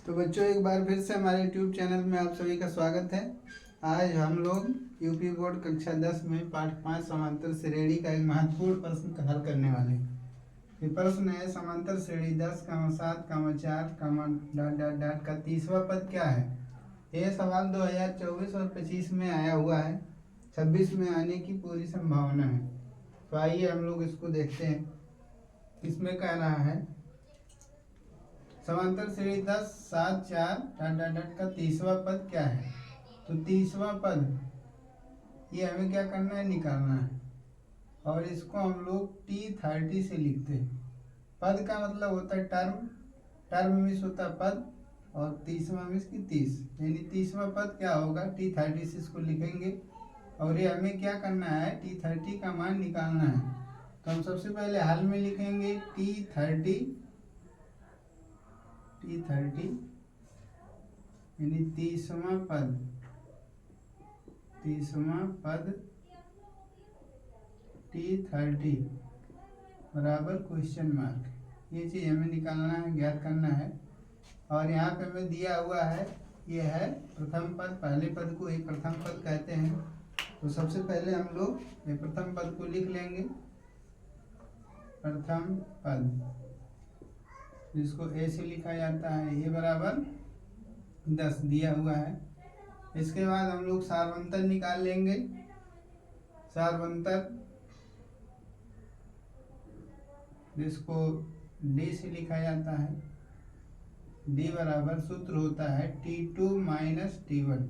तो बच्चों, एक बार फिर से हमारे यूट्यूब चैनल में आप सभी का स्वागत है। आज हम लोग यूपी बोर्ड कक्षा 10 में पाठ 5 समांतर श्रेणी का एक महत्वपूर्ण प्रश्न का हल करने वाले हैं। ये प्रश्न है, समांतर श्रेणी 10, 7, 4, का 30वां पद क्या है। यह सवाल 2024 और 25 में आया हुआ है। 26 में आने की पूरी संभावना है। तो आइए हम लोग इसको देखते हैं। इसमें कह रहा है, समांतर श्रेणी 10, 7, 4 का 30वां पद क्या है। तो 30वां पद ये हमें क्या करना है, निकालना है। और इसको हम लोग T30 से लिखते हैं। पद का मतलब होता है टर्म, टर्म मीन्स होता है पद, और 30वां मीन्स की 30, यानी 30वां पद क्या होगा, T30 से इसको लिखेंगे। और ये हमें क्या करना है, T30 का मान निकालना है। तो हम सबसे पहले हल में लिखेंगे T30 यानी 30वां पद T30 बराबर क्वेश्चन मार्क। ये चीज़ हमें निकालना है, ज्ञात करना है। और यहाँ पे हमें दिया हुआ है, ये है प्रथम पद। पहले पद को एक प्रथम पद कहते हैं। तो सबसे पहले हम लोग ये प्रथम पद को लिख लेंगे। प्रथम पद जिसको A से लिखा जाता है, ये बराबर 10 दिया हुआ है। इसके बाद हम लोग सारवंतर निकाल लेंगे। सारवंतर जिसको D से लिखा जाता है, D बराबर सूत्र होता है T2 माइनस T1।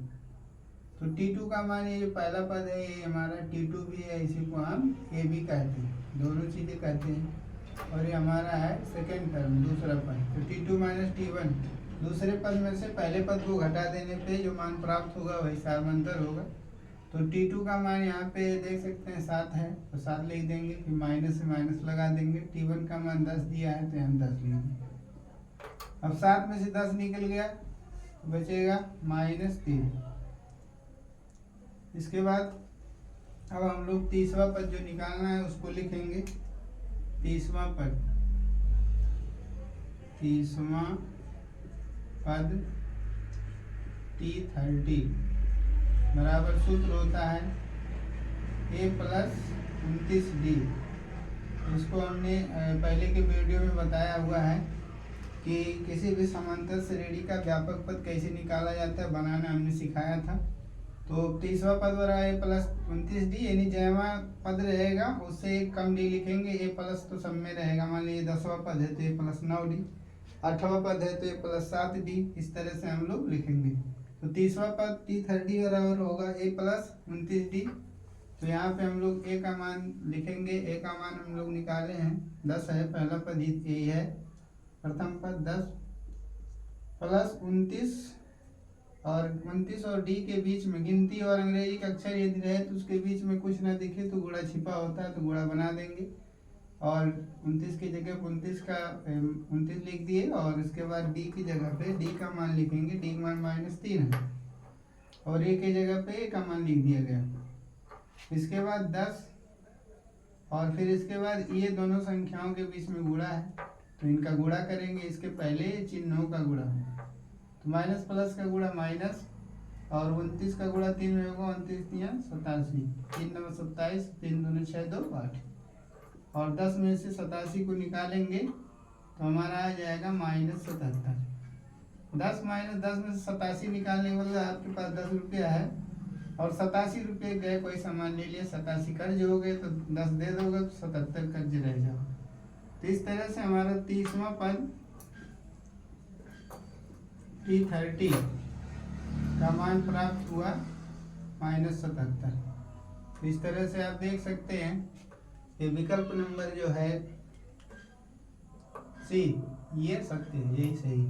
तो T2 का मान ये जो पहला पद है, ये हमारा T2 भी है, इसी को हम A भी कहते हैं, दोनों चीज़ें कहते हैं। और ये हमारा है सेकेंड टर्म, दूसरा पद। तो T2 माइनस T1, दूसरे पद में से पहले पद को घटा देने पे जो मान प्राप्त होगा वही सारवंतर होगा। तो T2 का मान यहाँ पे देख सकते हैं 7 है, तो 7 लिख देंगे, फिर माइनस से माइनस लगा देंगे। T1 का मान 10 दिया है, तो हम 10 लिखेंगे। अब 7 में से 10 निकल गया, तो बचेगा -3। इसके बाद अब हम लोग 30वां पद जो निकालना है उसको लिखेंगे। 30वां पद T30 बराबर सूत्र होता है A प्लस 29D। इसको हमने पहले के वीडियो में बताया हुआ है कि किसी भी समांतर श्रेणी का व्यापक पद कैसे निकाला जाता है, बनाना हमने सिखाया था। तो 30वां पद बराबर A प्लस 29D, यानी जैवा पद रहेगा उससे एक कम D लिखेंगे। A प्लस तो सब में रहेगा, मान लीजिए 10वां पद है तो A प्लस 9D, 8वां पद है तो A प्लस 7D। इस तरह से हम लोग लिखेंगे। तो 30वां पद T30 बराबर होगा A प्लस 29D। तो यहाँ पे हम लोग A का मान लिखेंगे। A का मान हम लोग निकाले हैं, 10 है, पहला पद A है, प्रथम पद 10 प्लस 29, और 29 और D के बीच में गिनती और अंग्रेजी का अक्षर यदि रहे तो उसके बीच में कुछ ना दिखे तो गुणा छिपा होता है, तो गुणा बना देंगे। और 29 की जगह 29 का 29 लिख दिए, और इसके बाद D की जगह पे D का मान लिखेंगे। D का मान -3 है, और A की जगह पे A का मान लिख दिया गया। इसके बाद 10, और फिर इसके बाद ये दोनों संख्याओं के बीच में गुणा है, तो इनका गुणा करेंगे। इसके पहले चिन्हों का गुणा है, तो माइनस प्लस का गुणा माइनस, और 29 का गुणा 3 में होगा, 29 3 87, 3 9 27, 3 2 6 2 8। और 10 में से 87 को निकालेंगे तो हमारा आ जाएगा -77। 10 माइनस 10 में से 87 निकालने के बाद आपके पास 10 रुपया है, और 87 रुपये गए, कोई सामान ले लिया, 87 कर्ज हो गए, तो 10 दे दोगे तो 77 कर्ज रह जाओ। तो इस तरह से हमारा 30वां पद T30 का मान प्राप्त हुआ -77। इस तरह से आप देख सकते हैं ये विकल्प नंबर जो है C, ये सत्य है, यही सही है।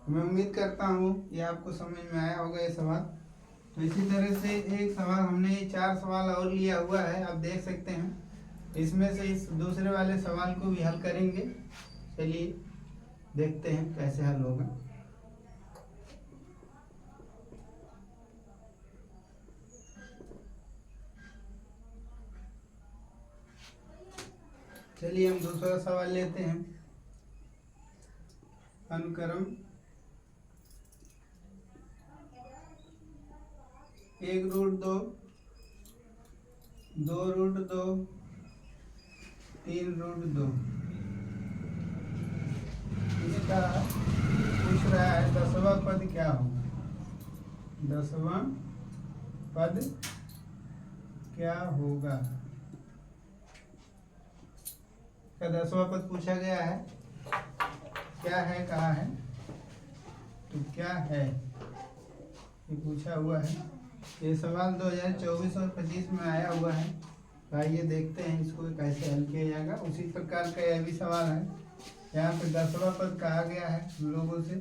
मैं उम्मीद करता हूँ ये आपको समझ में आया होगा ये सवाल। तो इसी तरह से एक सवाल हमने ये 4 सवाल और लिया हुआ है, आप देख सकते हैं। इसमें से इस दूसरे वाले सवाल को भी हल करेंगे। चलिए देखते हैं कैसे हल होगा। चलिए हम दूसरा सवाल लेते हैं। अनुक्रम 1√2, 2√2, 3√2। इसका पूछ रहा है 10वां पद क्या होगा। 10वां पद क्या होगा का 10वां पद पूछा गया है। क्या है, कहा है, तो क्या है ये पूछा हुआ है। ये सवाल 2024 और 25 में आया हुआ है। आइए देखते हैं इसको कैसे हल किया जाएगा। उसी प्रकार का यह भी सवाल है। यहाँ पे 10वां पद कहा गया है हम लोगों से।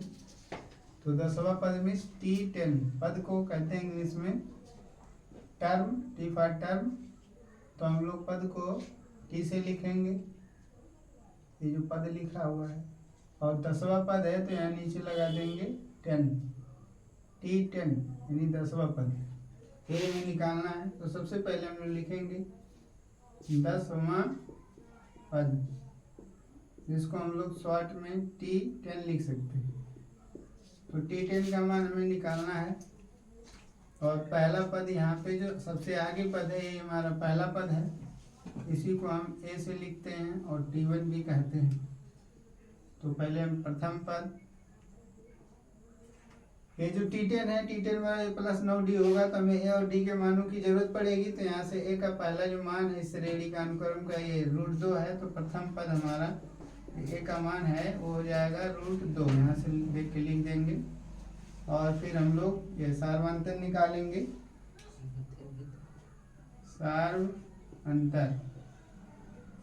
तो 10वां पद में T10 पद को कहते हैं इंग्लिश में टर्म, T फॉर टर्म। तो हम लोग पद को T से लिखेंगे, ये जो पद लिखा हुआ है। और 10वां पद है तो यहाँ नीचे लगा देंगे 10, T10 यानी 10वां पद। ये में निकालना है तो सबसे पहले हम लोग लिखेंगे 10वां पद, जिसको हम लोग शॉर्ट में T10 लिख सकते हैं। तो T10 का मान हमें निकालना है। और पहला पद यहाँ पे जो सबसे आगे पद है ये हमारा पहला पद है, इसी को हम A से लिखते हैं और T1 भी कहते हैं। तो पहले हम प्रथम पद, ये जो T10 है, T10 वाला A प्लस 9D होगा तो हमें A और D के मानों की जरूरत पड़ेगी। तो यहाँ से A का पहला जो मान है इस श्रेणी का अनुक्रम का ये √2 है। तो प्रथम पद हमारा A का मान है वो हो जाएगा √2, यहाँ से देख के लिख देंगे। और फिर हम लोग ये सार्वंतर निकालेंगे।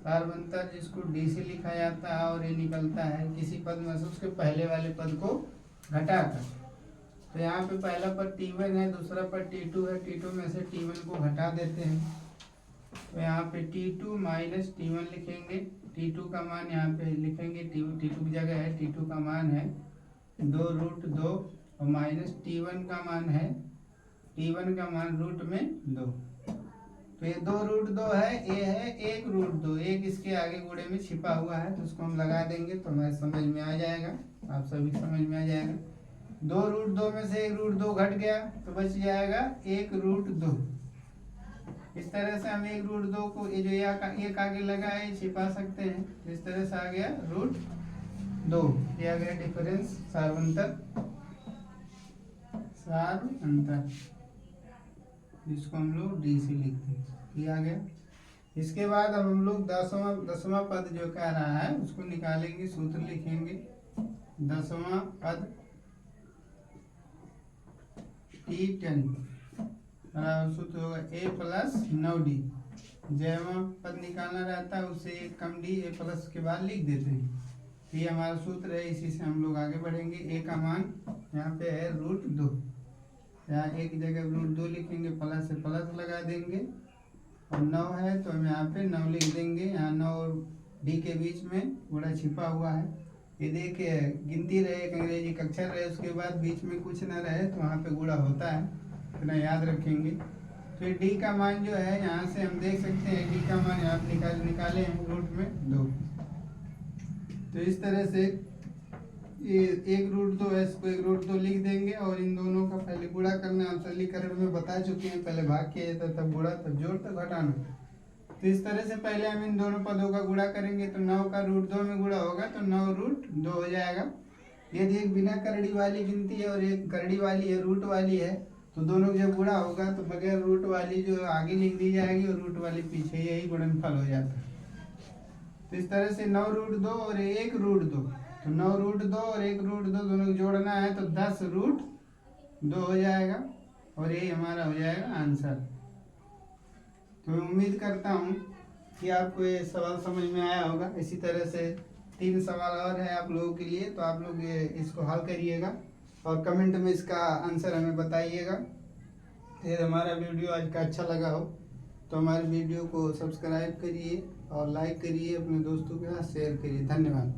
सार्वंतर जिसको D से लिखा जाता है और ये निकलता है किसी पद में से उसके पहले वाले पद को घटाकर। तो यहाँ पे पहला पद T1 है, दूसरा पद T2 है। T2 में से T1 को घटा देते हैं तो यहाँ पे T2 माइनस T1 लिखेंगे। T2 का मान यहाँ पे लिखेंगे, T2 की जगह है, T2 का मान है 2√2 और माइनस T1 का मान है, T1 का मान रूट में 2। तो ये 2√2 है, ये है 1√2, एक इसके आगे गुणे में छिपा हुआ है तो उसको हम लगा देंगे तो हमें समझ में आ जाएगा, आप सभी समझ में आ जाएगा। 2√2 में से 1√2 घट गया तो बच जाएगा 1√2। इस तरह से हम 1√2 को ये जो एक आगे लगा है छिपा सकते हैं। इस तरह से आ गया √2, ये आ गया डिफरेंस सार्वंतर, जिसको हम लोग D से लिखते हैं। ये आ गया। इसके बाद अब हम लोग 10वां पद जो कह रहा है उसको निकालेंगे, सूत्र लिखेंगे। 10वां पद T10 सूत्र होगा A प्लस 9D। जैवा पद निकालना रहता है उससे एक कम D A प्लस के बाद लिख देते हैं। ये हमारा सूत्र है, इसी से हम लोग आगे बढ़ेंगे। A का मान यहाँ पे है √2, यहाँ एक जगह √2 लिखेंगे, प्लस से प्लस लगा देंगे। और 9 है तो हम यहाँ पे 9 लिख देंगे। यहाँ 9 और D के बीच में गुणा छिपा हुआ है। ये देखिए गिनती रहे, एक अंग्रेजी का अक्षर रहे उसके बाद बीच में कुछ ना रहे तो वहाँ पे गुणा होता है, इतना याद रखेंगे। फिर D का मान जो है यहाँ से हम देख सकते हैं, D का मान यहाँ पे निकाले हैं रूट में 2। तो इस तरह से ये 1√2 है, इसको 1√2 लिख देंगे। और इन दोनों का पहले गुणा करना हम सरलीकरण में बता चुके हैं, पहले भाग किया जाता तब गुणा तब जोड़ तब घटाना। तो इस तरह से पहले हम इन दोनों पदों का गुणा करेंगे तो 9 का √2 में गुणा होगा तो 9√2 हो जाएगा। यदि एक बिना करड़ी वाली गिनती है और एक करड़ी वाली है, रूट वाली है, तो दोनों जब गुणा होगा तो बगैर रूट वाली जो आगे लिख दी जाएगी और रूट वाली पीछे, यही गुणनफल हो जाता है। तो इस तरह से 9√2 और 1√2, तो 9√2 और 1√2 दोनों को जोड़ना है तो 10√2 हो जाएगा और यही हमारा हो जाएगा आंसर। तो मैं उम्मीद करता हूँ कि आपको ये सवाल समझ में आया होगा। इसी तरह से 3 सवाल और है आप लोगों के लिए, तो आप लोग ये इसको हल करिएगा और कमेंट में इसका आंसर हमें बताइएगा। यदि हमारा वीडियो आज का अच्छा लगा हो तो हमारे वीडियो को सब्सक्राइब करिए और लाइक करिए, अपने दोस्तों के साथ शेयर करिए। धन्यवाद।